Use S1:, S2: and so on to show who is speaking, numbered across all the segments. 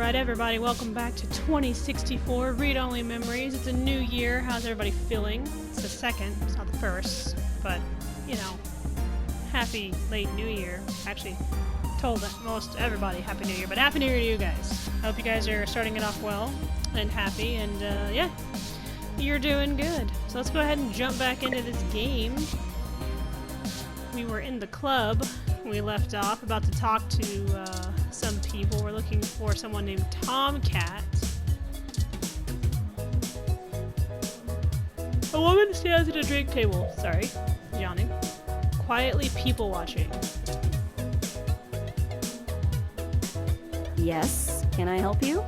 S1: Alright everybody, welcome back to 2064 Read-Only Memories. It's a new year. How's everybody feeling? It's the second, it's not the first, but, you know, happy late new year. Actually, told most everybody happy new year, but happy new year to you guys. I hope you guys are starting it off well and happy, and yeah, you're doing good. So let's go ahead and jump back into this game. We were in the club. We left off about to talk to some people. We're looking for someone named Tomcat. A woman stands at a drink table. Sorry, yawning. Quietly people watching.
S2: Yes, can I help you?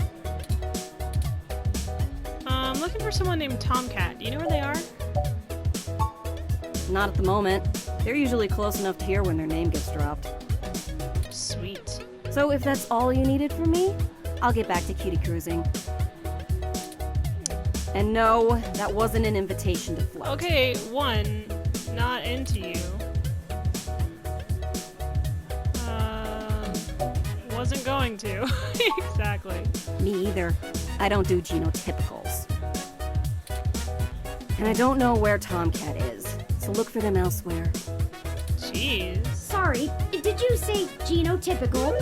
S1: I'm looking for someone named Tomcat. Do you know where they are?
S2: Not at the moment. They're usually close enough to hear when their name gets dropped.
S1: Sweet.
S2: So if that's all you needed from me, I'll get back to cutie cruising. And no, that wasn't an invitation to flirt.
S1: Okay, one, not into you. Wasn't going to. Exactly.
S2: Me either. I don't do genotypicals. And I don't know where Tomcat is, so look for them elsewhere.
S1: Jeez.
S3: Sorry, did you say genotypical?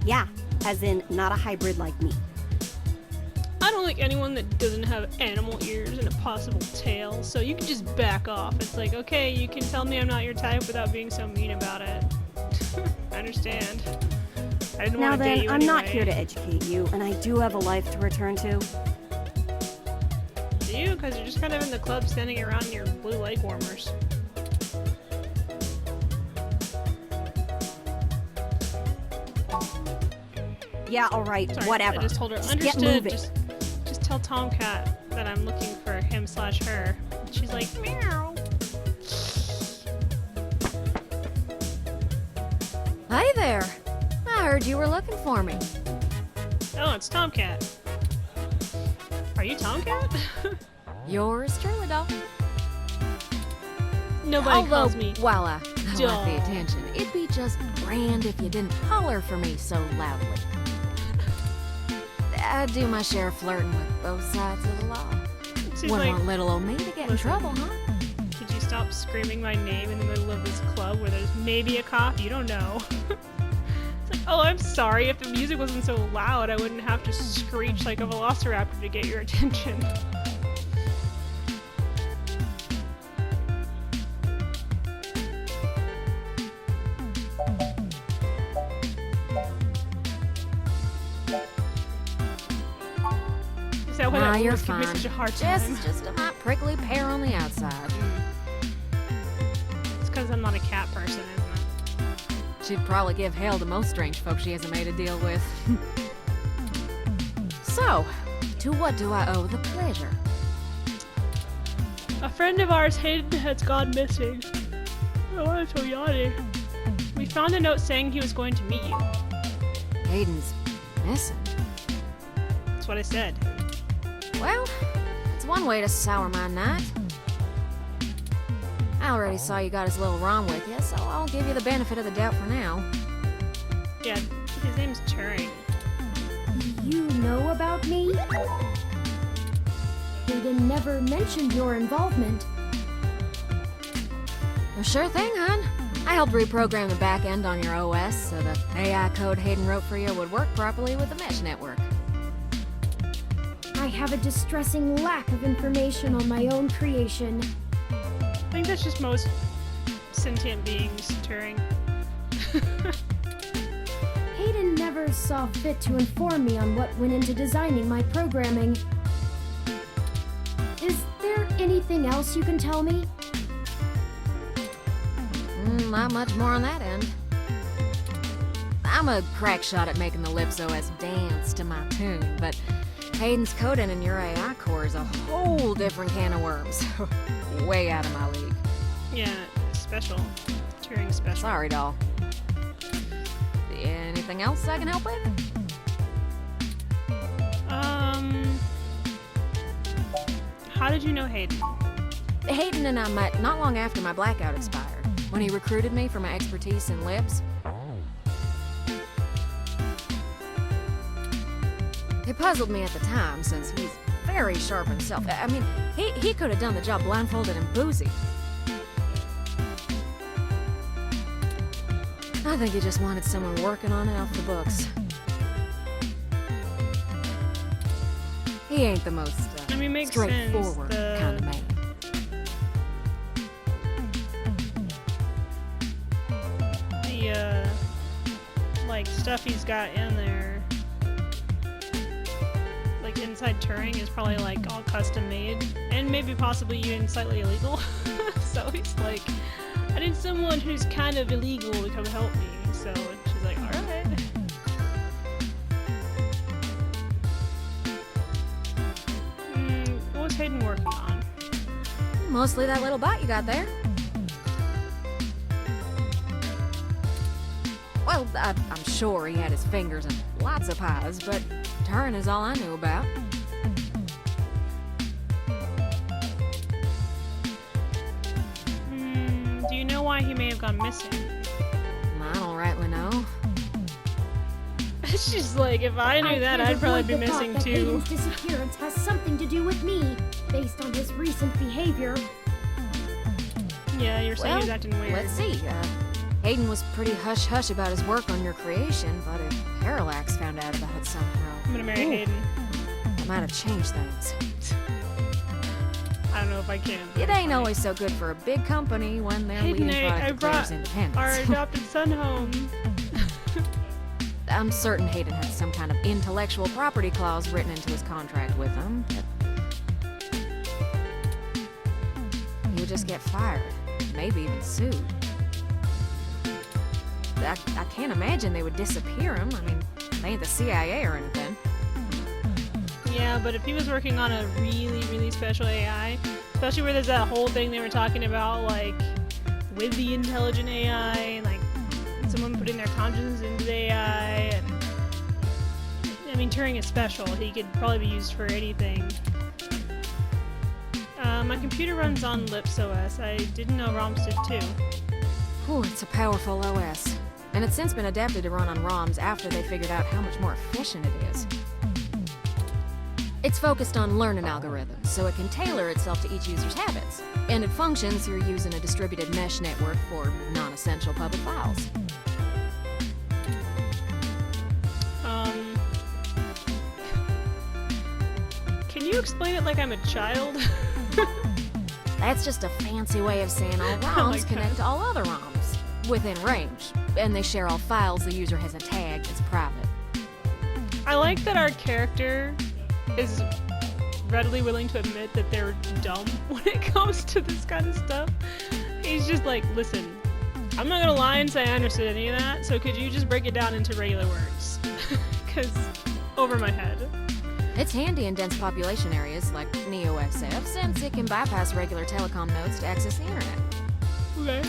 S2: Yeah, as in not a hybrid like me.
S1: I don't like anyone that doesn't have animal ears and a possible tail, so you can just back off. It's like, okay, you can tell me I'm not your type without being so mean about it. I understand. I didn't
S2: Now
S1: want to date
S2: then,
S1: you
S2: I'm
S1: anyway.
S2: not here to educate you, and I do have a life to return to.
S1: Do you? Because you're just kind of in the club standing around in your blue leg warmers.
S2: Yeah, alright,
S1: Sorry,
S2: whatever.
S1: I just told her,
S2: Just
S1: understood,
S2: get moving.
S1: just tell Tomcat that I'm looking for him/her. And she's like, meow.
S4: Hi there. I heard you were looking for me.
S1: Oh, it's Tomcat. Are you Tomcat?
S4: Yours truly, doll.
S1: Nobody
S4: Although,
S1: calls me.
S4: while I like
S1: doll.
S4: the attention, it'd be just grand if you didn't holler for me so loudly. I do my share of flirting with both sides of the law.
S1: She's
S4: Wouldn't
S1: like,
S4: want little old me to get in
S1: listen.
S4: trouble, huh?
S1: could you stop screaming my name in the middle of this club where there's maybe a cop? You don't know. It's like, oh, I'm sorry. If the music wasn't so loud, I wouldn't have to screech like a velociraptor to get your attention. Is that why
S4: Nah,
S1: that
S4: you're
S1: always gives me
S4: fine.
S1: such a hard time?
S4: Just a hot prickly pear on the outside.
S1: It's because I'm not a cat person, isn't it?
S4: She'd probably give hell to most strange folks she hasn't made a deal with. So, to what do I owe the pleasure?
S1: A friend of ours, Hayden, has gone missing. Oh, I'm so yawning. We found a note saying he was going to meet you.
S4: Hayden's missing.
S1: That's what I said.
S4: Well, it's one way to sour my night. I already saw you got his little ROM with you, so I'll give you the benefit of the doubt for now.
S1: Yeah, his name's Turing.
S3: You know about me? Hayden never mentioned your involvement.
S4: Well, sure thing, hon. I helped reprogram the back end on your OS so the AI code Hayden wrote for you would work properly with the mesh network.
S3: I have a distressing lack of information on my own creation.
S1: I think that's just most sentient beings, Turing.
S3: Hayden never saw fit to inform me on what went into designing my programming. Is there anything else you can tell me?
S4: Not much more on that end. I'm a crack shot at making the Lips OS dance to my tune, but Hayden's coding in your AI core is a whole different can of worms. Way out of my league.
S1: Yeah, special. Turing special.
S4: Sorry, doll. Anything else I can help with?
S1: How did you know Hayden?
S4: Hayden and I met not long after my blackout expired, when he recruited me for my expertise in lips. It puzzled me at the time, since he's very sharp himself. I mean, he could have done the job blindfolded and boozy. I think he just wanted someone working on it off the books. He ain't the most
S1: I mean, makes
S4: straightforward
S1: sense.
S4: kind of man.
S1: The like stuff he's got in there, like inside Turing, is probably like all custom made and maybe possibly even slightly illegal. So he's like, I need someone who's kind of illegal to come help me. So she's like, all right. What was Hayden working on?
S4: Mostly that little bot you got there. Well, I'm sure he had his fingers in lots of pies, but Turing is all I knew about.
S1: Do you know why he may have gone missing?
S4: I don't rightly know.
S1: She's like, if I knew that,
S3: can't
S1: I'd probably
S3: avoid
S1: be
S3: the thought
S1: missing
S3: that
S1: too.
S3: Hayden's disappearance has something to do with me, based on his recent behavior.
S1: Yeah, you're saying
S4: Well,
S1: he's acting weird.
S4: let's see. Hayden was pretty hush-hush about his work on your creation, but if Parallax found out about it somehow,
S1: I'm gonna marry Hayden.
S4: that might have changed things.
S1: I don't know if I can.
S4: It ain't always so good for a big company when their
S1: Hayden,
S4: leading
S1: I
S4: product declares
S1: brought
S4: independence.
S1: our adopted son home.
S4: I'm certain Hayden had some kind of intellectual property clause written into his contract with them, but he would just get fired, maybe even sued. I can't imagine they would disappear him. I mean, they ain't the CIA or anything.
S1: Yeah, but if he was working on a really, really special AI, especially where there's that whole thing they were talking about, like, with the intelligent AI, like, someone putting their conscience into the AI, and I mean, Turing is special. He could probably be used for anything. My computer runs on Lips OS. I didn't know ROMs did too.
S4: Whew, it's a powerful OS. And it's since been adapted to run on ROMs after they figured out how much more efficient it is. It's focused on learning algorithms, so it can tailor itself to each user's habits. And it functions through using a distributed mesh network for non-essential public files.
S1: Can you explain it like I'm a child?
S4: That's just a fancy way of saying all
S1: my
S4: ROMs
S1: God.
S4: connect to all other ROMs within range, and they share all files the user hasn't tagged as private.
S1: I like that our character is readily willing to admit that they're dumb when it comes to this kind of stuff. He's just like, listen, I'm not gonna lie and say I understood any of that, so could you just break it down into regular words? Because over my head.
S4: It's handy in dense population areas like NeoXF, since it can bypass regular telecom nodes to access the internet.
S1: Okay.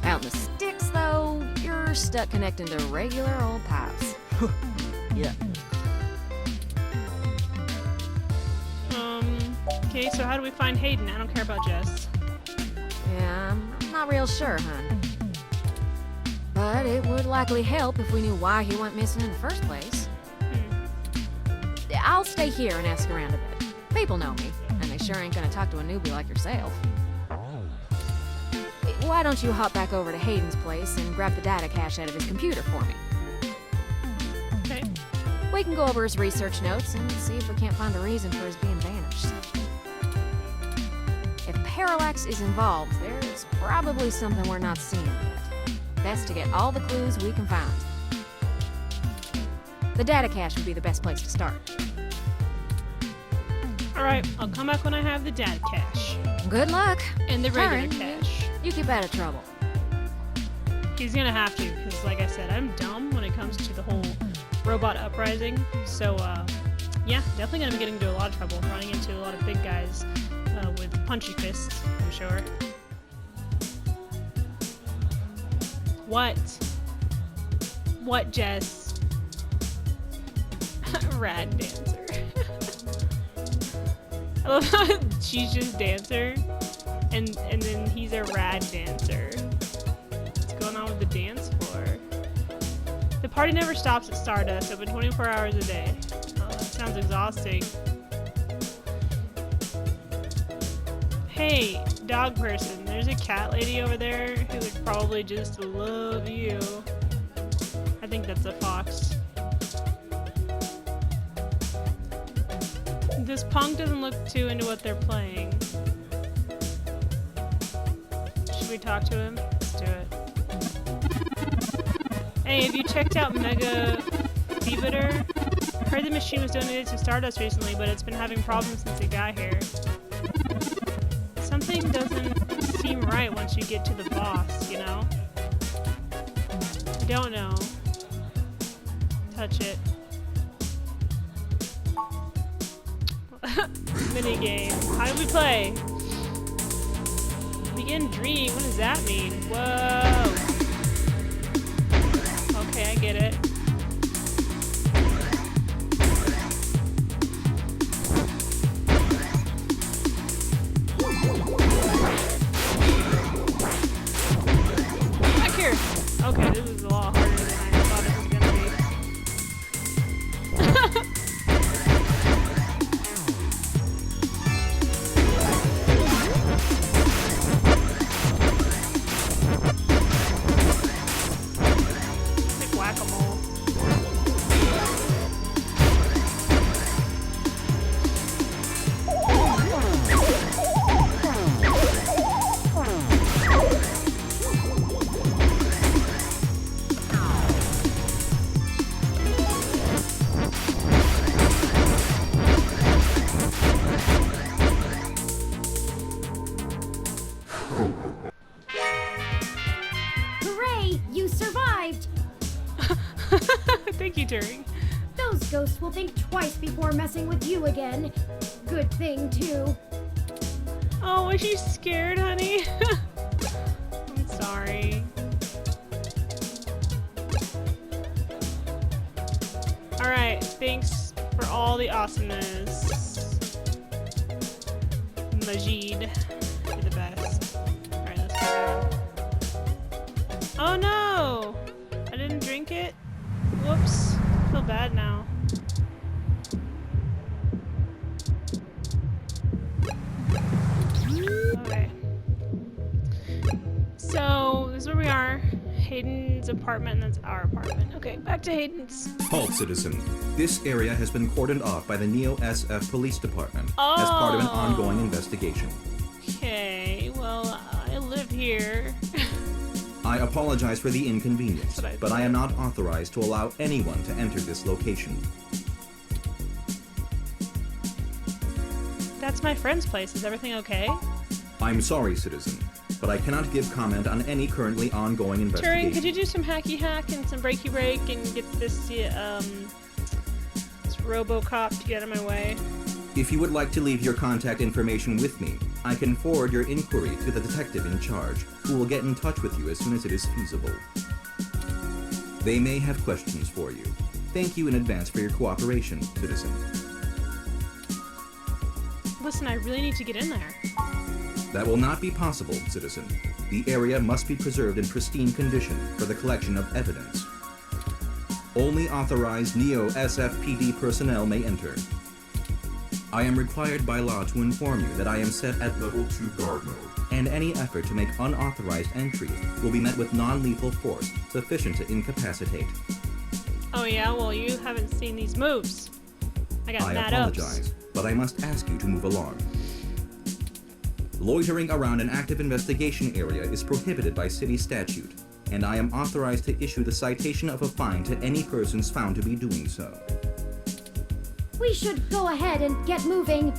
S4: Out in the sticks, though, you're stuck connecting to regular old pipes. Yeah.
S1: Okay, so how do we find Hayden? I don't care about Jess.
S4: Yeah, I'm not real sure, hon. But it would likely help if we knew why he went missing in the first place. I'll stay here and ask around a bit. People know me, and they sure ain't gonna talk to a newbie like yourself. Why don't you hop back over to Hayden's place and grab the data cache out of his computer for me?
S1: Okay.
S4: We can go over his research notes and see if we can't find a reason for his being vanished. If Parallax is involved, there's probably something we're not seeing yet. Best to get all the clues we can find. The data cache would be the best place to start.
S1: Alright, I'll come back when I have the data cache.
S4: Good luck.
S1: And the regular
S4: Turing,
S1: cache.
S4: You keep out of trouble.
S1: He's gonna have to, because like I said, I'm dumb when it comes to the whole robot uprising. So, yeah, definitely gonna be getting into a lot of trouble, running into a lot of big guys with punchy fists, I'm sure. What? What, Jess? Rad dancer. I love how she's just dancer, and then he's a rad dancer. What's going on with the dance floor? The party never stops at Stardust, open 24 hours a day. Oh, that's sounds exhausting. Hey, dog person, there's a cat lady over there who would probably just love you. I think that's a fox. This punk doesn't look too into what they're playing. Should we talk to him? Let's do it. Hey, have you checked out Mega Beaver? I heard the machine was donated to Stardust recently, but it's been having problems since it got here. Something doesn't seem right once you get to the boss, you know? I don't know. Touch it. Minigame. How do we play? Begin dream. What does that mean? Whoa. Okay, I get it. Back here. Okay, this is a lot harder than I thought it was gonna be. Like whack-a-mole.
S3: Hooray! You survived!
S1: Thank you, Turing.
S3: Those ghosts will think twice before messing with you again. Good thing, too.
S1: Oh, was you scared, honey? I'm sorry. Alright, thanks for all the awesomeness. Majid, you're the best. Alright, let's go down. Oh no! I didn't drink it? Whoops. I feel bad now. Okay. So, this is where we are. Hayden's apartment, and that's our apartment. Okay, back to Hayden's.
S5: Halt, citizen. This area has been cordoned off by the Neo-SF Police Department as part of an ongoing investigation.
S1: Okay, well, I live here.
S5: I apologize for the inconvenience,
S1: That's what I
S5: but I am not authorized to allow anyone to enter this location.
S1: That's my friend's place. Is everything okay?
S5: I'm sorry, citizen, but I cannot give comment on any currently ongoing investigation.
S1: Turing, could you do some hacky hack and some breaky break and get this RoboCop to get in my way?
S5: If you would like to leave your contact information with me, I can forward your inquiry to the detective in charge, who will get in touch with you as soon as it is feasible. They may have questions for you. Thank you in advance for your cooperation, citizen.
S1: Listen, I really need to get in there.
S5: That will not be possible, citizen. The area must be preserved in pristine condition for the collection of evidence. Only authorized Neo-SFPD personnel may enter. I am required by law to inform you that I am set at level 2 guard mode, and any effort to make unauthorized entry will be met with non-lethal force sufficient to incapacitate.
S1: Oh yeah? Well, you haven't seen these moves. I got
S5: I
S1: mad ups.
S5: apologize, but I must ask you to move along. Loitering around an active investigation area is prohibited by city statute, and I am authorized to issue the citation of a fine to any persons found to be doing so.
S3: We should go ahead and get moving.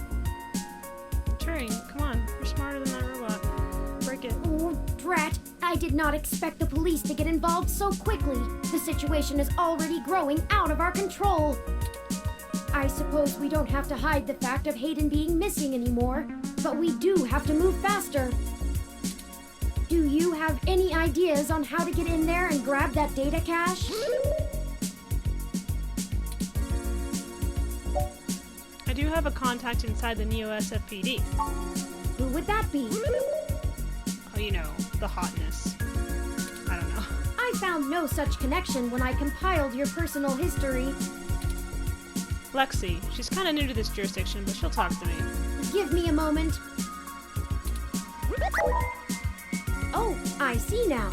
S1: Turing, come on. You're smarter than that robot. Break it.
S3: Oh, drat. I did not expect the police to get involved so quickly. The situation is already growing out of our control. I suppose we don't have to hide the fact of Hayden being missing anymore, but we do have to move faster. Do you have any ideas on how to get in there and grab that data cache?
S1: I do have a contact inside the Neo-SFPD.
S3: Who would that be?
S1: Oh, you know, the hotness. I don't know.
S3: I found no such connection when I compiled your personal history.
S1: Lexi. She's kind of new to this jurisdiction, but she'll talk to me.
S3: Give me a moment. Oh, I see now.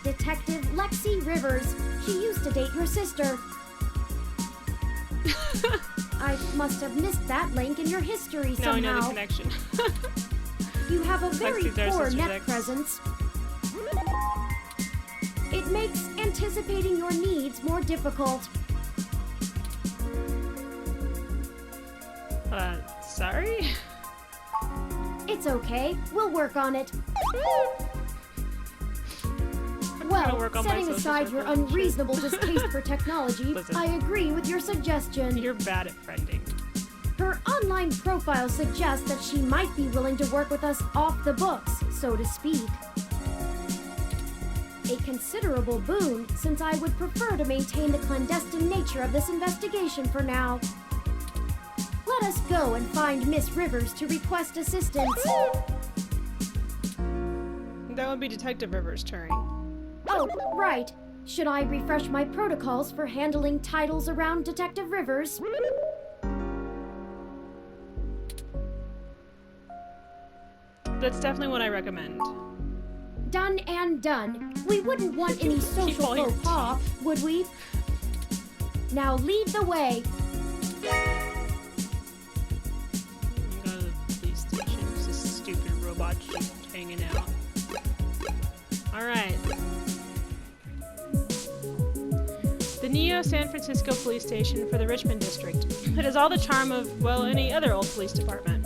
S3: Detective Lexi Rivers. She used to date your sister. I must have missed that link in your history
S1: Now I know the
S3: somehow.
S1: connection.
S3: You have a very
S1: Lexi's our
S3: poor
S1: sister's
S3: net
S1: ex.
S3: presence. It makes anticipating your needs more difficult.
S1: Sorry?
S3: It's okay. We'll work on it.
S1: gonna
S3: Well,
S1: work on my
S3: setting
S1: social
S3: aside your
S1: circle and shit.
S3: unreasonable distaste for technology,
S1: Listen.
S3: I agree with your suggestion.
S1: You're bad at friending.
S3: Her online profile suggests that she might be willing to work with us off the books, so to speak. A considerable boon, since I would prefer to maintain the clandestine nature of this investigation for now. Let us go and find Miss Rivers to request assistance.
S1: That would be Detective Rivers' turn.
S3: Oh, right. Should I refresh my protocols for handling titles around Detective Rivers?
S1: That's definitely what I recommend.
S3: Done and done. We wouldn't want any social
S1: all your
S3: faux pas, would we? Now lead the way.
S1: Go to the police station. It's this stupid robot just hanging out. Alright. The Neo San Francisco Police Station for the Richmond District. It has all the charm of, well, any other old police department.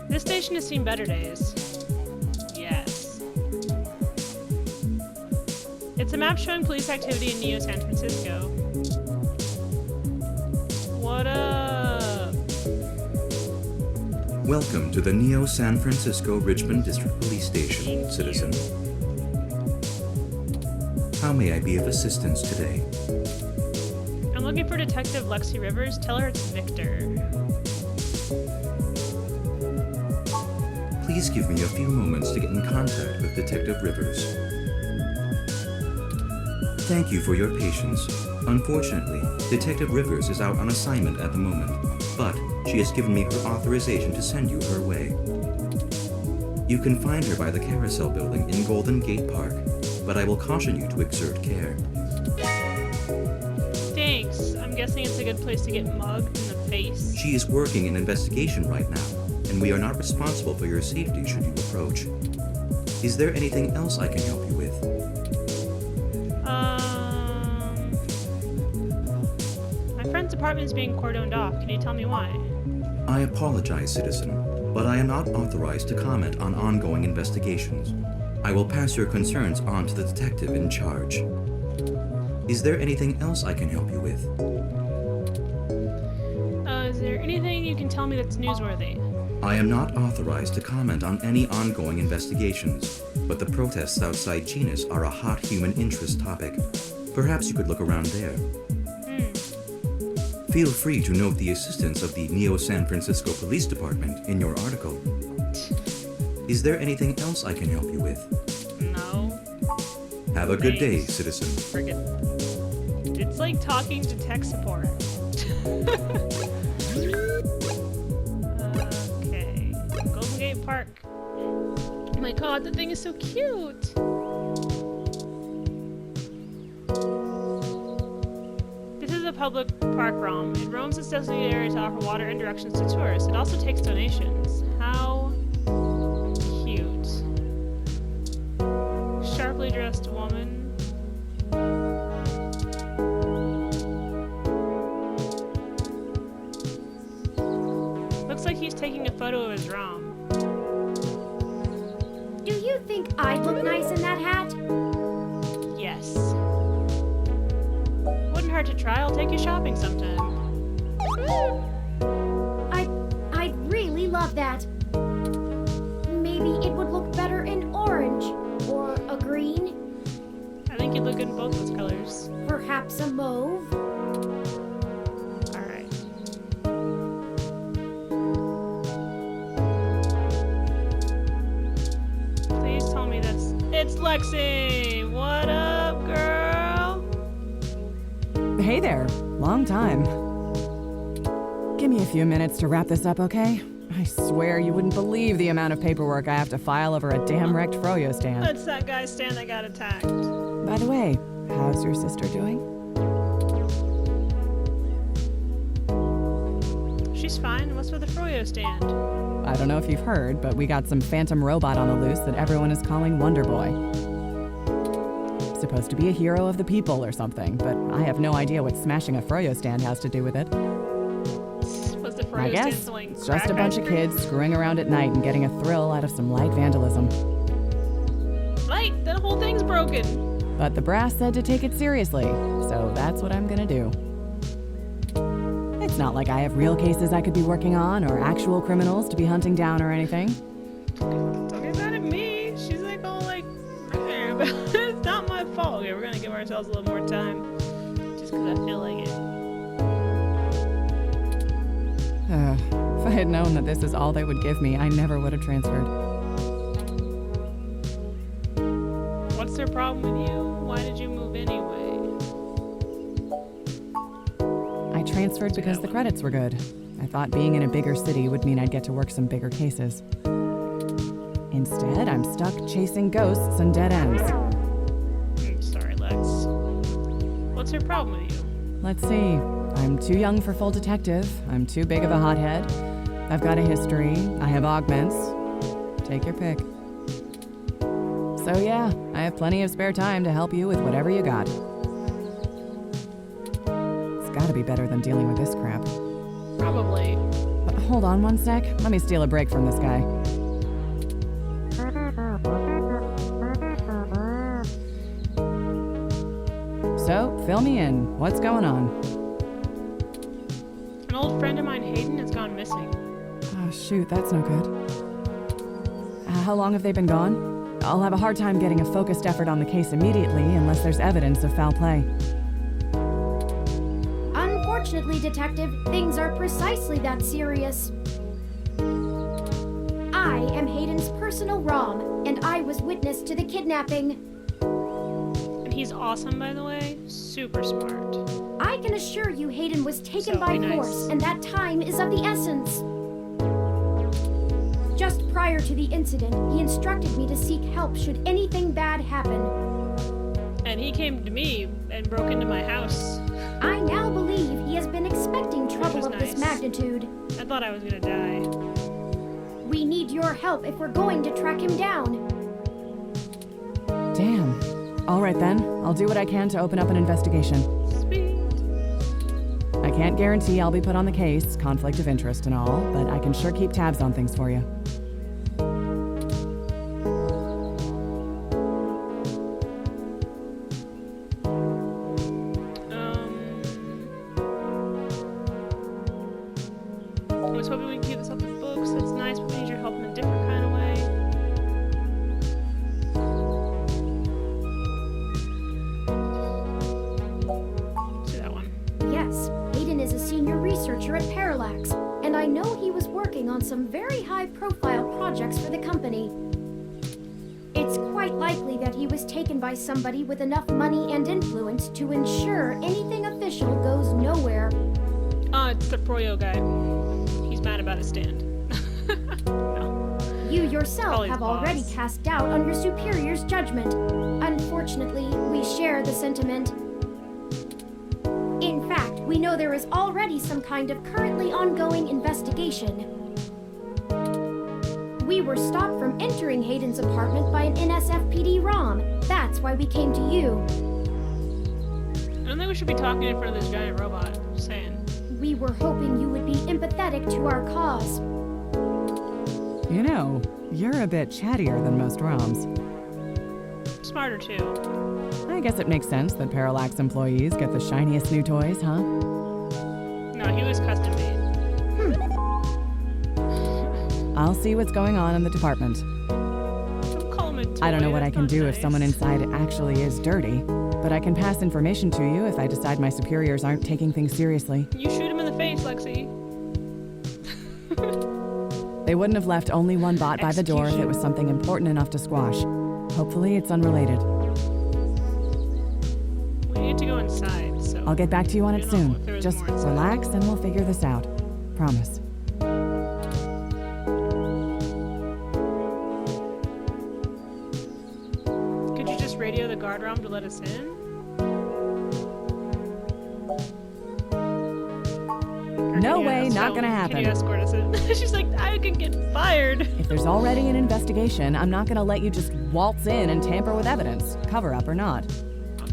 S1: This station has seen better days. Yes. It's a map showing police activity in Neo San Francisco. What up?
S5: Welcome to the Neo San Francisco Richmond District Police Station, citizen. How may I be of assistance today?
S1: I'm looking for Detective Lexi Rivers. Tell her it's Victor.
S5: Please give me a few moments to get in contact with Detective Rivers. Thank you for your patience. Unfortunately, Detective Rivers is out on assignment at the moment, but she has given me her authorization to send you her way. You can find her by the Carousel Building in Golden Gate Park, but I will caution you to exert care.
S1: Thanks. I'm guessing it's a good place to get mugged in the face.
S5: She is working an investigation right now, and we are not responsible for your safety should you approach. Is there anything else I can help you with?
S1: My friend's apartment is being cordoned off. Can you tell me why?
S5: I apologize, citizen, but I am not authorized to comment on ongoing investigations. I will pass your concerns on to the detective in charge. Is there anything else I can help you with?
S1: Is there anything you can tell me that's newsworthy?
S5: I am not authorized to comment on any ongoing investigations, but the protests outside Genus are a hot human interest topic. Perhaps you could look around there. Feel free to note the assistance of the Neo San Francisco Police Department in your article. Is there anything else I can help you with?
S1: No.
S5: Have a good day,
S1: Thanks.
S5: citizen.
S1: Friggin'. It's like talking to tech support. Okay. Golden Gate Park. Oh my god, the thing is so cute! This is a public park ROM. It roams its designated area to offer water and directions to tourists. It also takes donations. How cute. Sharply dressed woman. Looks like he's taking a photo of his ROM.
S3: Do you think I'd look nice in that hat?
S1: Yes. Wouldn't hurt to try. I'll take you shopping sometime.
S3: I'd really love that. Maybe it would look better in orange or a green,
S1: I think you'd look good in both those colors.
S3: perhaps a mauve.
S1: Alright. Please tell me that's It's Lexi! What up, girl?
S6: Hey there. Long time. Give me a few minutes to wrap this up, okay? I swear you wouldn't believe the amount of paperwork I have to file over a damn wrecked froyo stand.
S1: That's that guy's stand that got attacked.
S6: By the way, how's your sister doing?
S1: She's fine. What's with the froyo stand?
S6: I don't know if you've heard, but we got some phantom robot on the loose that everyone is calling Wonder Boy. Supposed to be a hero of the people or something, but I have no idea what smashing a froyo stand has to do with it.
S1: Was the froyo
S6: I
S1: stand
S6: guess
S1: selling
S6: it's just a
S1: crack
S6: bunch
S1: ice
S6: of
S1: cream?
S6: kids screwing around at night and getting a thrill out of some light vandalism.
S1: Light! That whole thing's broken!
S6: But the brass said to take it seriously, so that's what I'm gonna do. It's not like I have real cases I could be working on or actual criminals to be hunting down or anything.
S1: Don't get mad at me. She's like all like, it's not my fault. Okay, we're gonna give ourselves a little more time. Just because I feel like it.
S6: If I had known that this is all they would give me, I never would have transferred.
S1: What's their problem with you? Why did you move anyway?
S6: I transferred because the credits were good. I thought being in a bigger city would mean I'd get to work some bigger cases. Instead, I'm stuck chasing ghosts and dead ends.
S1: Sorry, Lex. What's her problem with you?
S6: Let's see. I'm too young for full detective. I'm too big of a hothead. I've got a history. I have augments. Take your pick. So yeah, I have plenty of spare time to help you with whatever you got. It's gotta be better than dealing with this crap.
S1: Probably.
S6: But hold on one sec. Let me steal a break from this guy. So, fill me in. What's going on?
S1: An old friend of mine, Hayden, has gone missing.
S6: Oh, shoot, that's no good. How long have they been gone? I'll have a hard time getting a focused effort on the case immediately unless there's evidence of foul play.
S3: Unfortunately, Detective, things are precisely that serious. I am Hayden's personal ROM, and I was witness to the kidnapping.
S1: And he's awesome, by the way. Super smart.
S3: I can assure you Hayden was taken
S1: So
S3: by
S1: be nice.
S3: force, and that time is of the essence. Just prior to the incident, he instructed me to seek help should anything bad happen.
S1: And he came to me and broke into my house.
S3: I now believe he has been expecting trouble
S1: was
S3: of this
S1: nice.
S3: magnitude.
S1: I thought I was gonna die.
S3: We need your help if we're going to track him down.
S6: Damn. All right then, I'll do what I can to open up an investigation.
S1: Sweet.
S6: I can't guarantee I'll be put on the case, conflict of interest and all, but I can sure keep tabs on things for you.
S1: I was hoping we could keep this off the books. That's nice, but we need your help in a different kind of way. Do that one.
S3: Yes, Hayden is a senior researcher at Parallax, and I know he was working on some very high-profile projects for the company. It's quite likely that he was taken by somebody with enough money and influence to ensure anything official goes nowhere.
S1: It's the Froyo guy. He's mad about his stand. No.
S3: You yourself
S1: Probably
S3: have
S1: the
S3: already
S1: boss.
S3: cast doubt on your superior's judgment. Unfortunately, we share the sentiment. In fact, we know there is already some kind of currently ongoing investigation. We were stopped from entering Hayden's apartment by an NSFPD ROM. That's why we came to you.
S1: I don't think we should be talking in front of this giant robot. Just saying.
S3: We were hoping you would be empathetic to our cause.
S6: You know, you're a bit chattier than most ROMs.
S1: Smarter too.
S6: I guess it makes sense that Parallax employees get the shiniest new toys, huh?
S1: No, he was custom made.
S6: I'll see what's going on in the department.
S1: Don't call him a toy.
S6: I don't know what I
S1: That's
S6: can
S1: not
S6: do
S1: nice.
S6: if someone inside actually is dirty, but I can pass information to you if I decide my superiors aren't taking things seriously.
S1: You shoot him in the face, Lexi.
S6: They wouldn't have left only one bot by the door if it was something important enough to squash. Hopefully it's unrelated.
S1: We need to go inside, so...
S6: I'll get back to you on
S1: I
S6: it
S1: don't know if
S6: soon.
S1: there was
S6: Just
S1: more inside.
S6: relax and we'll figure this out. Promise.
S1: Could you just radio the guard room to let us in? Or
S6: No
S1: can you
S6: way, not gonna
S1: Can you
S6: happen.
S1: escort us in? She's like, I could get fired.
S6: If there's already an investigation, I'm not gonna let you just waltz in and tamper with evidence, cover up or not.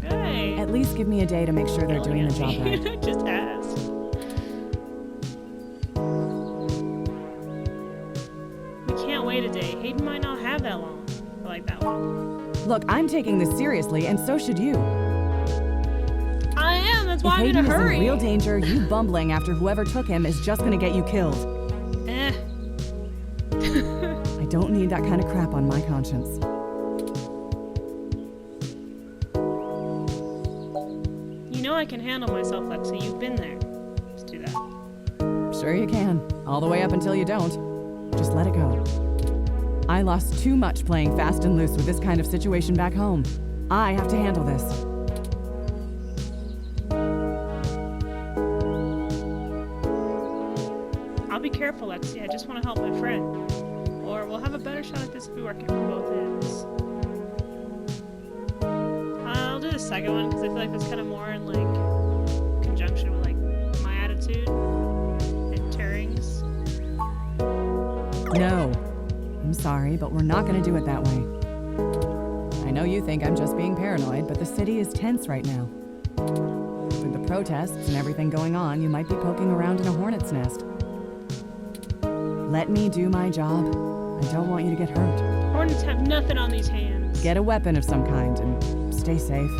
S1: Okay.
S6: At least give me a day to make sure they're doing the job right.
S1: I just asked. We can't wait a day. Hayden might not have that long. Or like that long.
S6: Look, I'm taking this seriously, and so should you.
S1: I am. That's
S6: If
S1: why I'm in
S6: Hayden
S1: a
S6: is
S1: hurry.
S6: in real danger, you bumbling after whoever took him is just gonna get you killed.
S1: Eh.
S6: I don't need that kind of crap on my conscience.
S1: You know I can handle myself, Lexi. You've been there. Let's do that.
S6: Sure you can. All the way up until you don't. Just let it go. I lost too much playing fast and loose with this kind of situation back home. I have to handle this.
S1: I'll be careful, Lexi. I just want to help my friend. Or we'll have a better shot at this if we work it from both ends. I'll do the second one because I feel like that's kind of more in like conjunction with like my attitude and Turing's.
S6: No. I'm sorry, but we're not gonna do it that way. I know you think I'm just being paranoid, but the city is tense right now. With the protests and everything going on, you might be poking around in a hornet's nest. Let me do my job. I don't want you to get hurt.
S1: Hornets have nothing on these hands.
S6: Get a weapon of some kind and stay safe.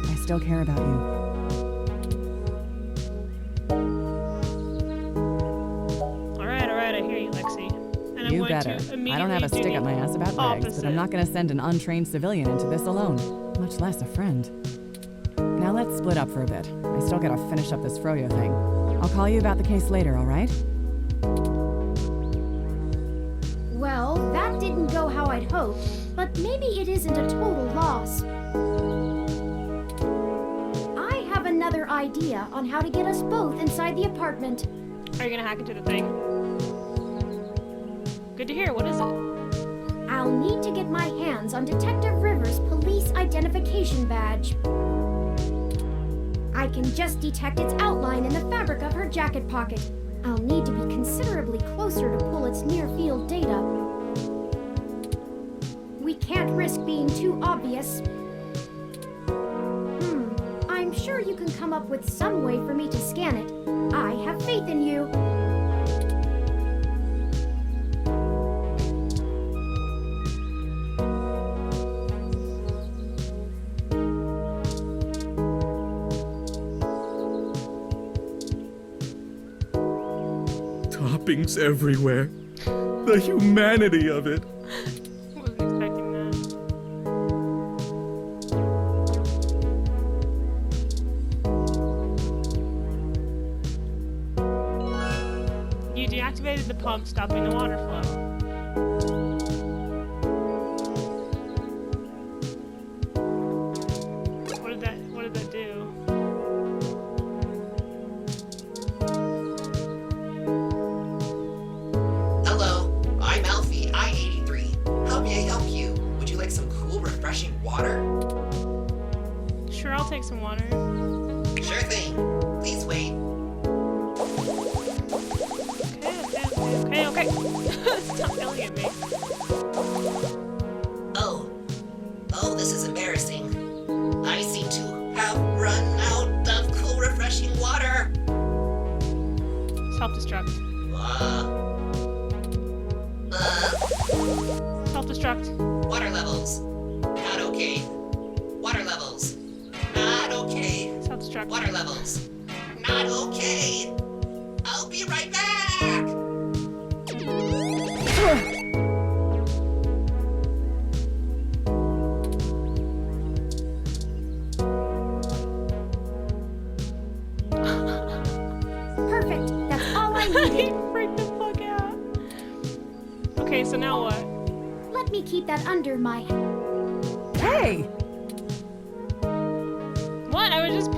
S6: I still care about you.
S1: Alright, I hear you, Lexi. And I'm
S6: You
S1: going
S6: better.
S1: to
S6: I
S1: immediately
S6: don't have a
S1: do
S6: stick
S1: the
S6: up my ass about legs,
S1: opposite.
S6: but I'm not going to send an untrained civilian into this alone, much less a friend. Now let's split up for a bit. I still gotta finish up this Froyo thing. I'll call you about the case later, all right?
S3: Well, that didn't go how I'd hoped, but maybe it isn't a total loss. I have another idea on how to get us both inside the apartment.
S1: Are you gonna hack into the thing? Good to hear. What is it?
S3: I'll need to get my hands on Detective Rivers' police identification badge. I can just detect its outline in the fabric of her jacket pocket. I'll need to be considerably closer to pull its near-field data. We can't risk being too obvious. I'm sure you can come up with some way for me to scan it. I have faith in you.
S7: Toppings everywhere. The humanity of it.
S1: Wasn't expecting that. You deactivated the pump, stopping the water flow. What did that do?
S8: Hello, I'm Alfie, I-83. How may I help you? Would you like some cool, refreshing water?
S1: Sure, I'll take some water.
S8: Sure thing. Please wait.
S1: Okay. Stop yelling at me.
S8: Oh, this is embarrassing. I seem to have run out of cool, refreshing water.
S1: Self-destruct. Self-destruct.
S8: Water levels. Not okay. Water levels. Not okay.
S1: Self-destruct.
S8: Water levels. Not okay. I'll be right back.
S3: Perfect. That's all I
S1: He
S3: needed.
S1: freaked the fuck out. Okay, so now what?
S3: Let me keep that under my...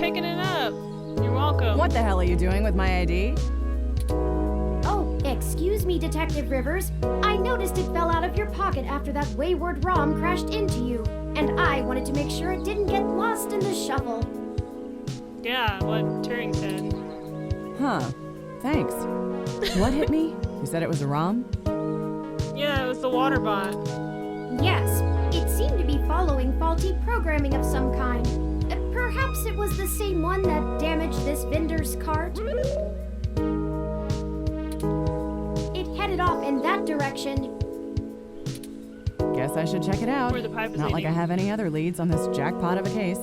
S1: picking it up. You're welcome.
S6: What the hell are you doing with my ID?
S3: Oh, excuse me, Detective Rivers. I noticed it fell out of your pocket after that wayward ROM crashed into you, and I wanted to make sure it didn't get lost in the shuffle.
S1: Yeah, what Turing said.
S6: Huh. Thanks. What hit me? You said it was a ROM?
S1: Yeah, it was the water bot.
S3: Yes, it seemed to be following faulty programming of some kind. Perhaps it was the same one that damaged this vendor's cart? It headed off in that direction.
S6: Guess I should check it out.
S1: Where the pipe is
S6: Not like
S1: leading.
S6: I have any other leads on this jackpot of a case.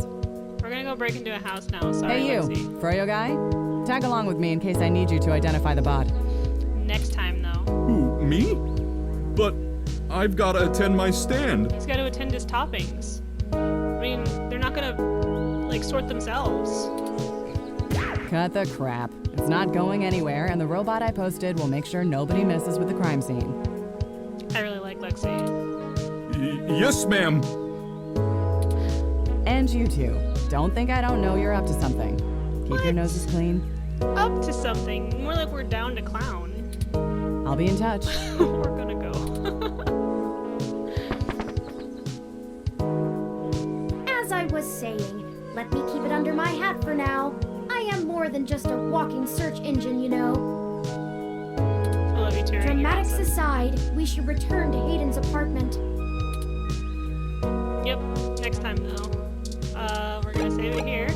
S1: We're gonna go break into a house now. Sorry,
S6: Hey you,
S1: Lexi.
S6: Froyo guy? Tag along with me in case I need you to identify the bot.
S1: Next time, though.
S7: Who, me? But I've gotta attend my stand.
S1: He's got to attend his toppings. I mean, they're not gonna, like, sort themselves.
S6: Cut the crap. It's not going anywhere, and the robot I posted will make sure nobody messes with the crime scene.
S1: I really like Lexi.
S7: Yes, ma'am.
S6: And you two. Don't think I don't know you're up to something. Keep your
S1: What?
S6: noses clean.
S1: Up to something. More like we're down to clown.
S6: I'll be in touch.
S1: We're gonna go.
S3: As I was saying, let me keep it under my hat for now. I am more than just a walking search engine, you know.
S1: I love you, Turing. You're
S3: Dramatics
S1: awesome.
S3: aside, we should return to Hayden's apartment.
S1: Yep. Next time, though. We're gonna save it here.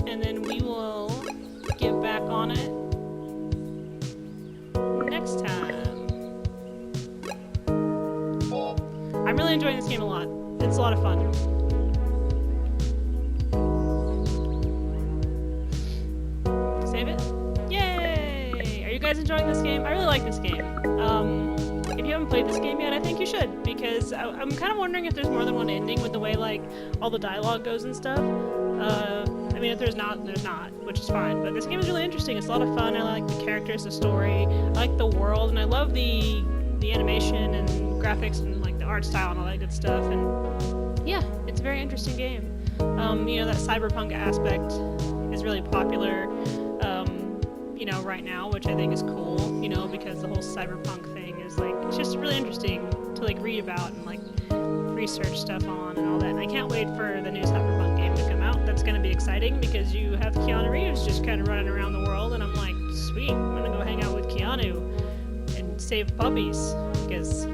S1: And then we will get back on it next time. I'm really enjoying this game a lot. It's a lot of fun. Save it. Yay! Are you guys enjoying this game? I really like this game. If you haven't played this game yet, I think you should, because I'm kind of wondering if there's more than one ending with the way, like, all the dialogue goes and stuff. I mean, if there's not, there's not, which is fine. But this game is really interesting. It's a lot of fun. I like the characters, the story, I like the world, and I love the animation and graphics and, like, the art style and all that good stuff. And yeah, it's a very interesting game. You know, that cyberpunk aspect is really popular, you know, right now, which I think is cool, you know, because the whole cyberpunk thing is, like, it's just really interesting to, like, read about and, like, research stuff on and all that. And I can't wait for the new cyberpunk game to come out. That's going to be exciting because you have Keanu Reeves just kind of running around the world, and I'm like, sweet, I'm going to go hang out with Keanu and save puppies because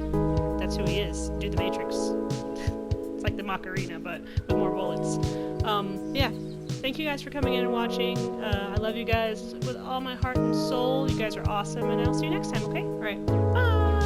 S1: that's who he is. Do the Matrix. It's like the Macarena, but with more bullets. Yeah. Thank you guys for coming in and watching. I love you guys with all my heart and soul. You guys are awesome, and I'll see you next time, okay? Alright. Bye!